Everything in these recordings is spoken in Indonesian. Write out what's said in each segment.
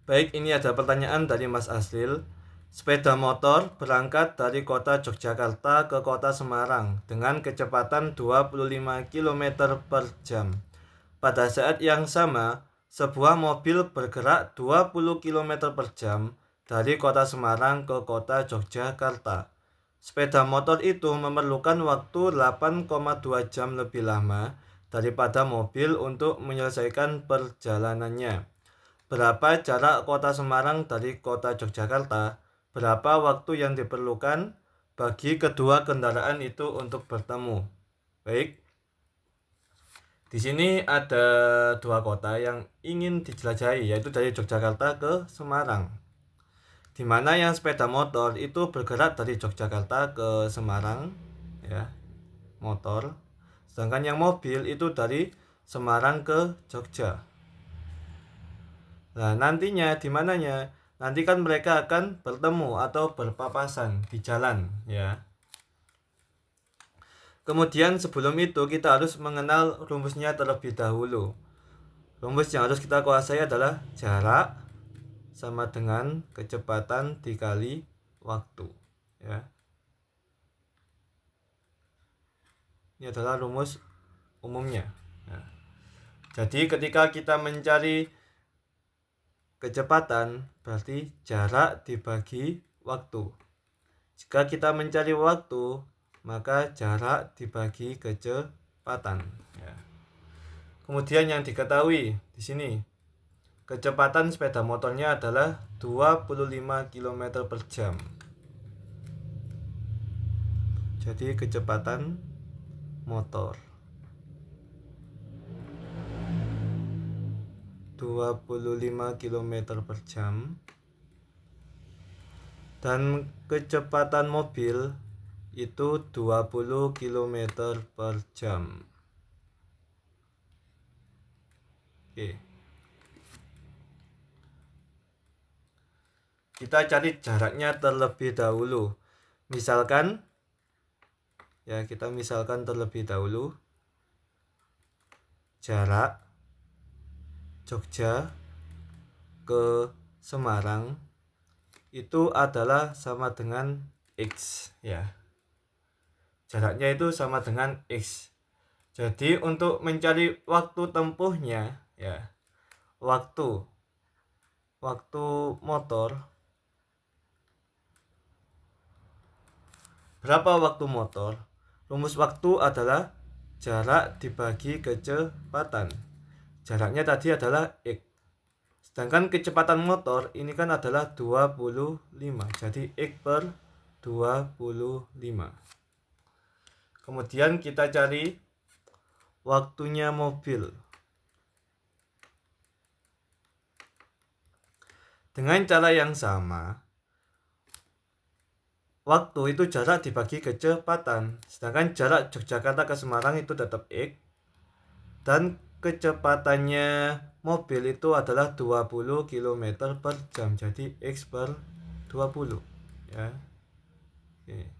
Baik, ini ada pertanyaan dari Mas Aslil. Sepeda motor berangkat dari kota Yogyakarta ke kota Semarang dengan kecepatan 25 km per jam. Pada saat yang sama, sebuah mobil bergerak 20 km per jam dari kota Semarang ke kota Yogyakarta. Sepeda motor itu memerlukan waktu 8,2 jam lebih lama daripada mobil untuk menyelesaikan perjalanannya. Berapa jarak kota Semarang dari kota Yogyakarta? Berapa waktu yang diperlukan bagi kedua kendaraan itu untuk bertemu? Baik, di sini ada dua kota yang ingin dijelajahi, yaitu dari Yogyakarta ke Semarang. Di mana yang sepeda motor itu bergerak dari Yogyakarta ke Semarang, ya, motor. Sedangkan yang mobil itu dari Semarang ke Jogja. Nah, nantinya di mananya? Nanti kan mereka akan bertemu atau berpapasan di jalan, ya. Kemudian sebelum itu kita harus mengenal rumusnya terlebih dahulu. Rumus yang harus kita kuasai adalah jarak sama dengan kecepatan dikali waktu, ya. Ini adalah rumus umumnya. Nah, jadi ketika kita mencari kecepatan berarti jarak dibagi waktu. Jika kita mencari waktu, maka jarak dibagi kecepatan. Ya. Kemudian yang diketahui di sini, kecepatan sepeda motornya adalah 25 km per jam. Jadi kecepatan motor 25 km per jam. Dan kecepatan mobil itu 20 km per jam. Oke. Kita cari jaraknya terlebih dahulu. Misalkan, ya, kita misalkan terlebih dahulu jarak Jogja ke Semarang itu adalah sama dengan X, ya. Jaraknya itu sama dengan X. Jadi untuk mencari waktu tempuhnya, ya, waktu motor, berapa waktu motor? Rumus waktu adalah jarak dibagi kecepatan. Jaraknya tadi adalah X. Sedangkan kecepatan motor ini kan adalah 25. Jadi X per 25. Kemudian kita cari waktunya mobil. Dengan cara yang sama, waktu itu jarak dibagi kecepatan. Sedangkan jarak Yogyakarta ke Semarang itu tetap X. Dan kecepatannya mobil itu adalah 20 km per jam. Jadi X per 20, ya. Oke.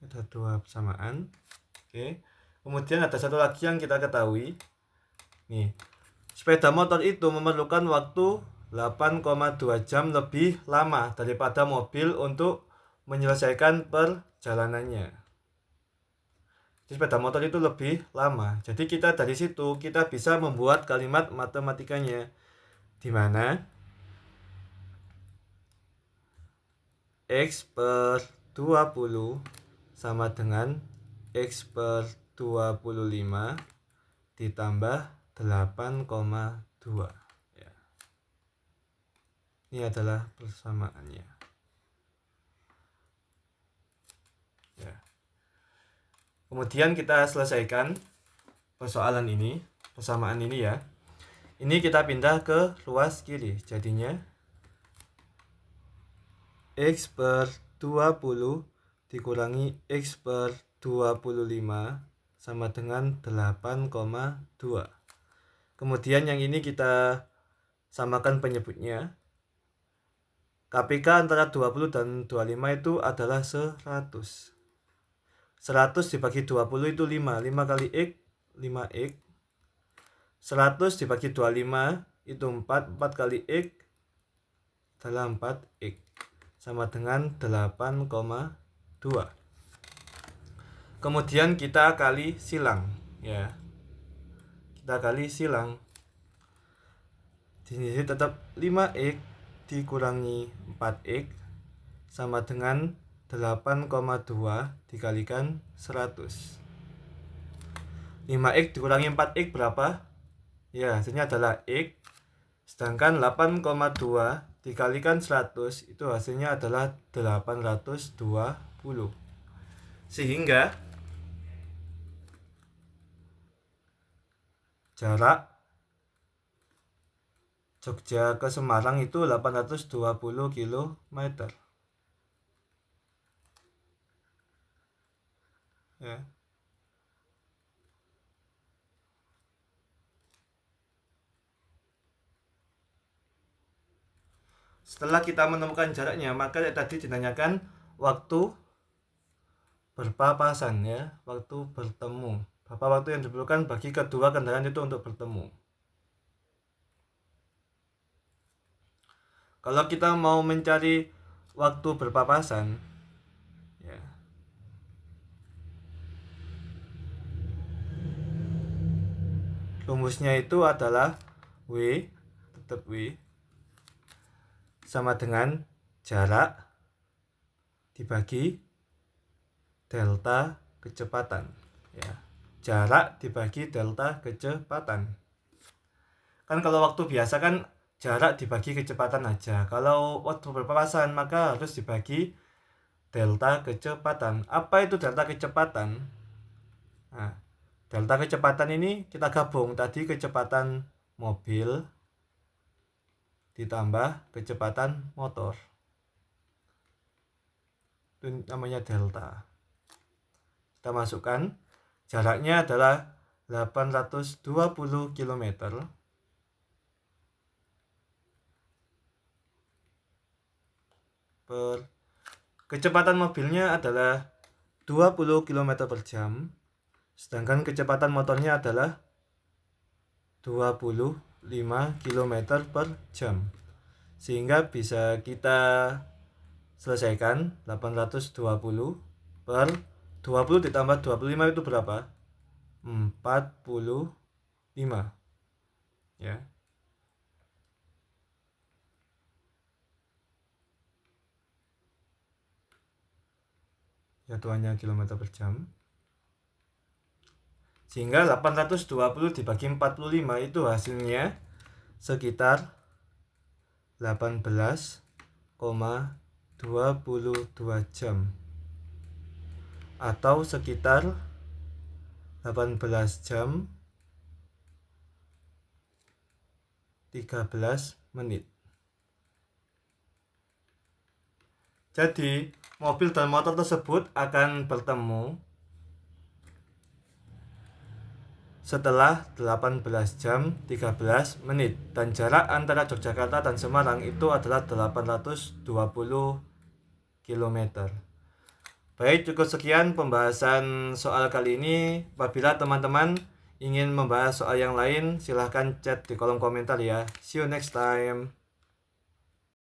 Ada dua persamaan. Oke. Kemudian ada satu lagi yang kita ketahui. Nih, sepeda motor itu memerlukan waktu 8,2 jam lebih lama daripada mobil untuk menyelesaikan perjalanannya. Jadi sepeda motor itu lebih lama. Jadi kita dari situ kita bisa membuat kalimat matematikanya, di mana X per 20 sama dengan X per 25 ditambah 8,2. Ya. Ini adalah persamaannya. Ya. Kemudian kita selesaikan persoalan ini, persamaan ini, ya. Ini kita pindah ke ruas kiri. Jadinya X per 20 dikurangi X per 25 sama dengan 8,2. Kemudian yang ini kita samakan penyebutnya. KPK antara 20 dan 25 itu adalah 100. 100 dibagi 20 itu 5. 5 kali X, 5X. 100 dibagi 25 itu 4 kali X adalah 4X sama dengan 8,2. Kemudian kita kali silang ya. Kita kali silang. Di sini tetap 5X dikurangi 4X sama dengan 8,2 dikalikan 100. 5X dikurangi 4X berapa? Ya, hasilnya adalah X. Sedangkan 8,2 dikalikan 100 itu hasilnya adalah 820. Sehingga jarak Jogja ke Semarang itu 820 km. Ya. Setelah kita menemukan jaraknya, maka tadi ditanyakan waktu berpapasan ya, waktu bertemu. Berapa waktu yang diperlukan bagi kedua kendaraan itu untuk bertemu. Kalau kita mau mencari waktu berpapasan, ya, rumusnya itu adalah W, tetap W, sama dengan jarak dibagi delta kecepatan ya. Jarak dibagi delta kecepatan. Kan kalau waktu biasa kan jarak dibagi kecepatan aja. Kalau waktu berpapasan maka harus dibagi delta kecepatan. Apa itu delta kecepatan? Nah, delta kecepatan ini kita gabung tadi kecepatan mobil ditambah kecepatan motor. Itu namanya delta. Kita masukkan jaraknya adalah 820 km per kecepatan mobilnya adalah 20 km per jam, sedangkan kecepatan motornya adalah 25 km per jam. Sehingga bisa kita selesaikan 820 per 20 ditambah 25 itu berapa? 45 ya. Jatuhannya kilometer per jam. Sehingga 820 dibagi 45 itu hasilnya sekitar 18,22 jam atau sekitar 18 jam 13 menit. Jadi mobil dan motor tersebut akan bertemu setelah 18 jam 13 menit dan jarak antara Yogyakarta dan Semarang itu adalah 820 km. Baik, cukup sekian pembahasan soal kali ini. Apabila teman-teman ingin membahas soal yang lain, silahkan chat di kolom komentar ya. See you next time.